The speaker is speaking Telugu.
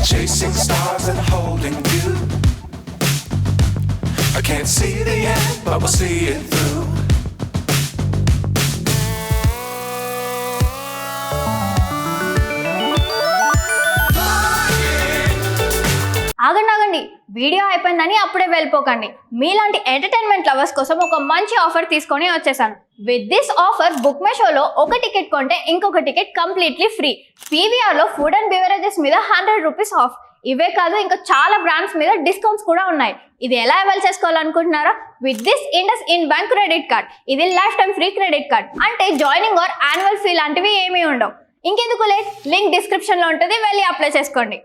chasing stars and holding you. I can't see the end, but we'll see it through. ఆగండి, వీడియో అయిపోయిందని అప్పుడే వెళ్ళిపోకండి. మీలాంటి ఎంటర్టైన్మెంట్ లవర్స్ కోసం ఒక మంచి ఆఫర్ తీసుకొని వచ్చేసాను. With this offer book my షోలో ఒక టికెట్ కొంటే ఇంకొక టికెట్ కంప్లీట్లీ ఫ్రీ. పీవీఆర్లో ఫుడ్ అండ్ బివరేజెస్ మీద 100 రూపీస్ ఆఫ్. ఇవే కాదు, ఇంకా చాలా బ్రాండ్స్ మీద డిస్కౌంట్స్ కూడా ఉన్నాయి. ఇది ఎలా అవైల్ చేసుకోవాలనుకుంటున్నారా? With this IndusInd bank credit card. ఇది life time free credit card. అంటే జాయినింగ్ ఆర్ యాన్యువల్ ఫీ లాంటివి ఏమీ ఉండవు. ఇంకెందుకు లేట్, లింక్ డిస్క్రిప్షన్లో ఉంటుంది, వెళ్ళి అప్లై చేసుకోండి.